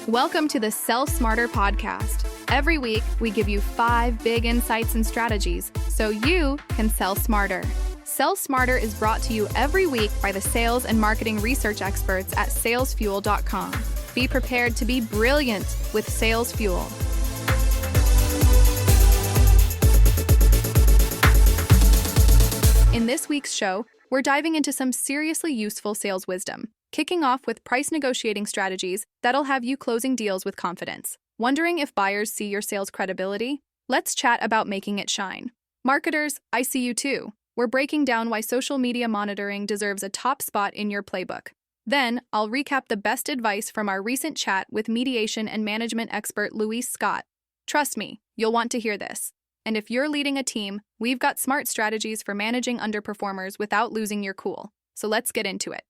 Welcome to the Sell Smarter podcast. Every week, we give you 5 big insights and strategies so you can sell smarter. Sell Smarter is brought to you every week by the sales and marketing research experts at salesfuel.com. Be prepared to be brilliant with Sales Fuel. In this week's show, we're diving into some seriously useful sales wisdom, kicking off with price negotiating strategies that'll have you closing deals with confidence. Wondering if buyers see your sales credibility? Let's chat about making it shine. Marketers, I see you too. We're breaking down why social media monitoring deserves a top spot in your playbook. Then, I'll recap the best advice from our recent chat with mediation and management expert Louise Scott. Trust me, you'll want to hear this. And if you're leading a team, we've got smart strategies for managing underperformers without losing your cool. So let's get into it.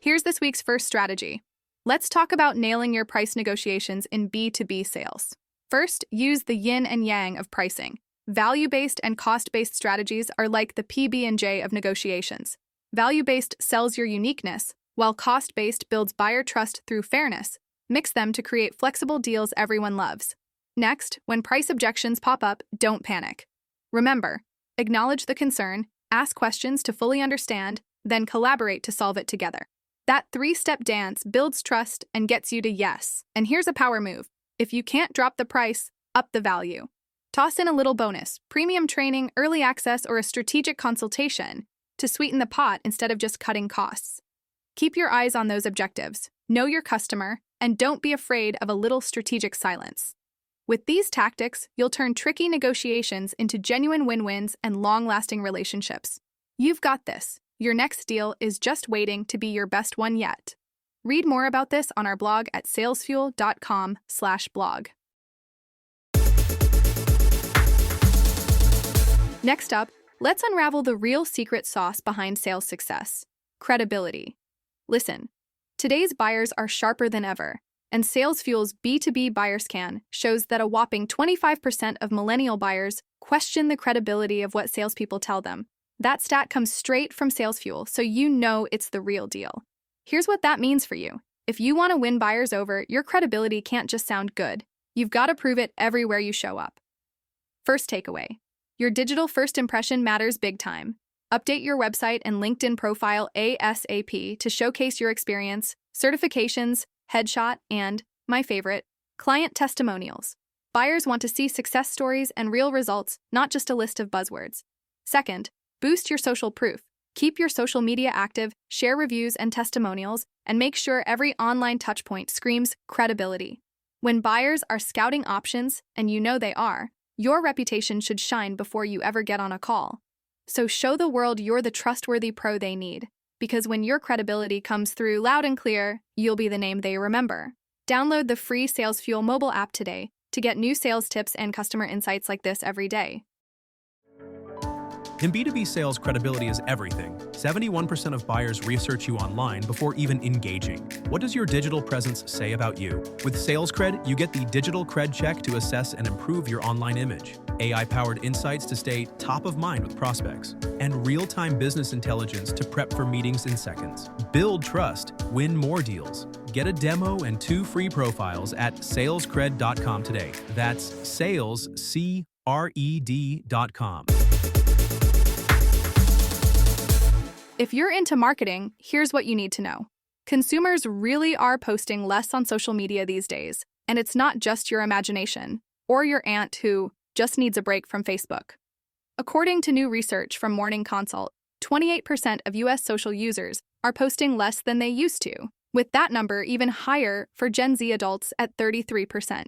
Here's this week's first strategy. Let's talk about nailing your price negotiations in B2B sales. First, use the yin and yang of pricing. Value-based and cost-based strategies are like the PB&J of negotiations. Value-based sells your uniqueness, while cost-based builds buyer trust through fairness. Mix them to create flexible deals everyone loves. Next, when price objections pop up, don't panic. Remember, acknowledge the concern, ask questions to fully understand, then collaborate to solve it together. That 3-step dance builds trust and gets you to yes. And here's a power move. If you can't drop the price, up the value. Toss in a little bonus, premium training, early access, or a strategic consultation to sweeten the pot instead of just cutting costs. Keep your eyes on those objectives, know your customer, and don't be afraid of a little strategic silence. With these tactics, you'll turn tricky negotiations into genuine win-wins and long-lasting relationships. You've got this. Your next deal is just waiting to be your best one yet. Read more about this on our blog at salesfuel.com/blog. Next up, let's unravel the real secret sauce behind sales success: credibility. Listen, today's buyers are sharper than ever, and SalesFuel's B2B buyer scan shows that a whopping 25% of millennial buyers question the credibility of what salespeople tell them. That stat comes straight from SalesFuel, so you know it's the real deal. Here's what that means for you. If you want to win buyers over, your credibility can't just sound good. You've got to prove it everywhere you show up. First takeaway: your digital first impression matters big time. Update your website and LinkedIn profile ASAP to showcase your experience, certifications, headshot, and, my favorite, client testimonials. Buyers want to see success stories and real results, not just a list of buzzwords. Second, boost your social proof. Keep your social media active, share reviews and testimonials, and make sure every online touchpoint screams credibility. When buyers are scouting options, and you know they are, your reputation should shine before you ever get on a call. So show the world you're the trustworthy pro they need, because when your credibility comes through loud and clear, you'll be the name they remember. Download the free SalesFuel mobile app today to get new sales tips and customer insights like this every day. In B2B sales, credibility is everything. 71% of buyers research you online before even engaging. What does your digital presence say about you? With SalesCred, you get the digital cred check to assess and improve your online image, AI-powered insights to stay top of mind with prospects, and real-time business intelligence to prep for meetings in seconds. Build trust, win more deals. Get a demo and 2 free profiles at salescred.com today. That's salescred.com. If you're into marketing, here's what you need to know. Consumers really are posting less on social media these days, and it's not just your imagination or your aunt who just needs a break from Facebook. According to new research from Morning Consult, 28% of U.S. social users are posting less than they used to, with that number even higher for Gen Z adults at 33%.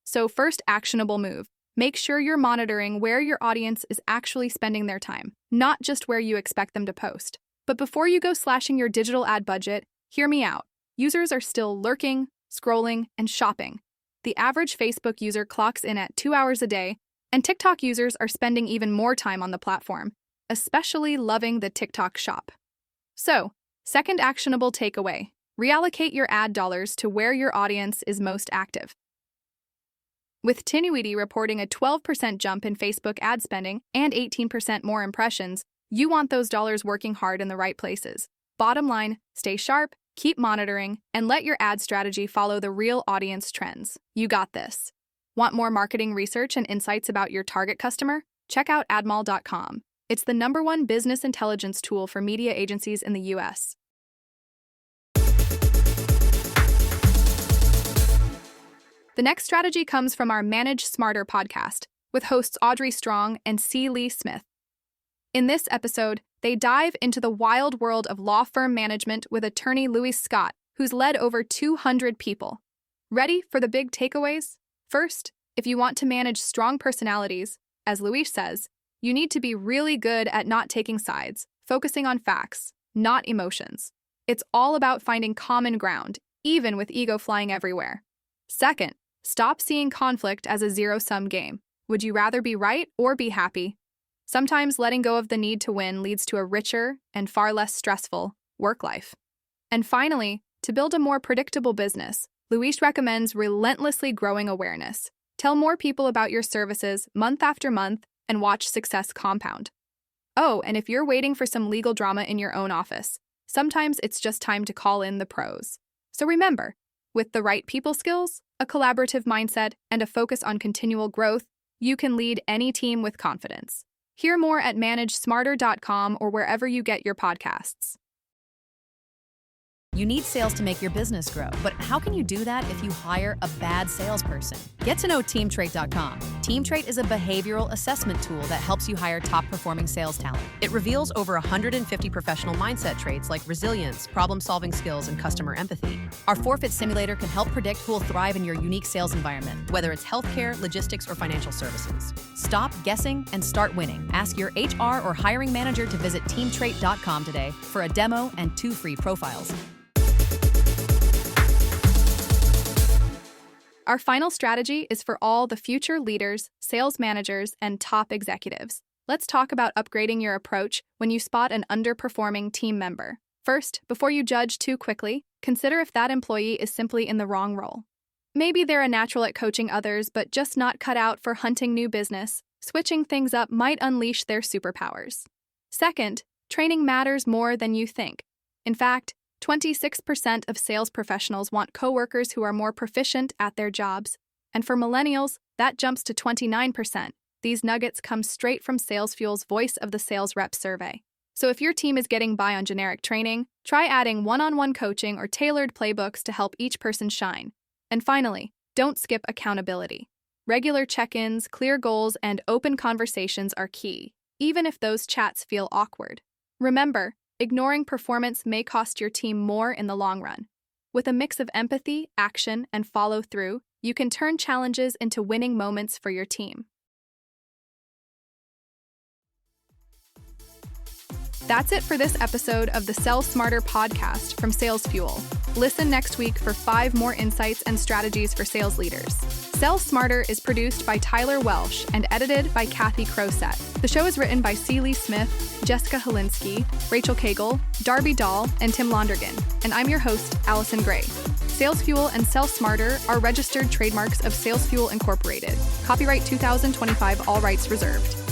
So first actionable move, make sure you're monitoring where your audience is actually spending their time, not just where you expect them to post. But before you go slashing your digital ad budget, hear me out. Users are still lurking, scrolling, and shopping. The average Facebook user clocks in at 2 hours a day, and TikTok users are spending even more time on the platform, especially loving the TikTok shop. So, second actionable takeaway, reallocate your ad dollars to where your audience is most active. With Tinuiti reporting a 12% jump in Facebook ad spending and 18% more impressions, You want those dollars working hard in the right places. Bottom line, stay sharp, keep monitoring, and let your ad strategy follow the real audience trends. You got this. Want more marketing research and insights about your target customer? Check out admall.com. It's the #1 business intelligence tool for media agencies in the US. The next strategy comes from our Manage Smarter podcast with hosts Audrey Strong and C. Lee Smith. In this episode, they dive into the wild world of law firm management with attorney Louis Scott, who's led over 200 people. Ready for the big takeaways? First, if you want to manage strong personalities, as Louis says, you need to be really good at not taking sides, focusing on facts, not emotions. It's all about finding common ground, even with ego flying everywhere. Second, stop seeing conflict as a zero-sum game. Would you rather be right or be happy? Sometimes letting go of the need to win leads to a richer and far less stressful work life. And finally, to build a more predictable business, Luis recommends relentlessly growing awareness. Tell more people about your services month after month and watch success compound. Oh, and if you're waiting for some legal drama in your own office, sometimes it's just time to call in the pros. So remember, with the right people skills, a collaborative mindset, and a focus on continual growth, you can lead any team with confidence. Hear more at managesmarter.com or wherever you get your podcasts. You need sales to make your business grow, but how can you do that if you hire a bad salesperson? Get to know TeamTrait.com. TeamTrait is a behavioral assessment tool that helps you hire top-performing sales talent. It reveals over 150 professional mindset traits like resilience, problem-solving skills, and customer empathy. Our forfeit simulator can help predict who will thrive in your unique sales environment, whether it's healthcare, logistics, or financial services. Stop guessing and start winning. Ask your HR or hiring manager to visit TeamTrait.com today for a demo and 2 free profiles. Our final strategy is for all the future leaders, sales managers, and top executives. Let's talk about upgrading your approach when you spot an underperforming team member. First, before you judge too quickly, consider if that employee is simply in the wrong role. Maybe they're a natural at coaching others, but just not cut out for hunting new business. Switching things up might unleash their superpowers. Second, training matters more than you think. In fact, 26% of sales professionals want coworkers who are more proficient at their jobs, and for millennials, that jumps to 29%. These nuggets come straight from SalesFuel's Voice of the Sales Rep survey. So if your team is getting by on generic training, try adding one-on-one coaching or tailored playbooks to help each person shine. And finally, don't skip accountability. Regular check-ins, clear goals, and open conversations are key, even if those chats feel awkward. Remember, ignoring performance may cost your team more in the long run. With a mix of empathy, action, and follow-through, you can turn challenges into winning moments for your team. That's it for this episode of the Sell Smarter podcast from SalesFuel. Listen next week for 5 more insights and strategies for sales leaders. Sell Smarter is produced by Tyler Welsh and edited by Kathy Crosett. The show is written by C. Lee Smith, Jessica Holinsky, Rachel Cagle, Darby Dahl, and Tim Londergan, and I'm your host, Allison Gray. SalesFuel and Sell Smarter are registered trademarks of SalesFuel Incorporated. Copyright 2025, all rights reserved.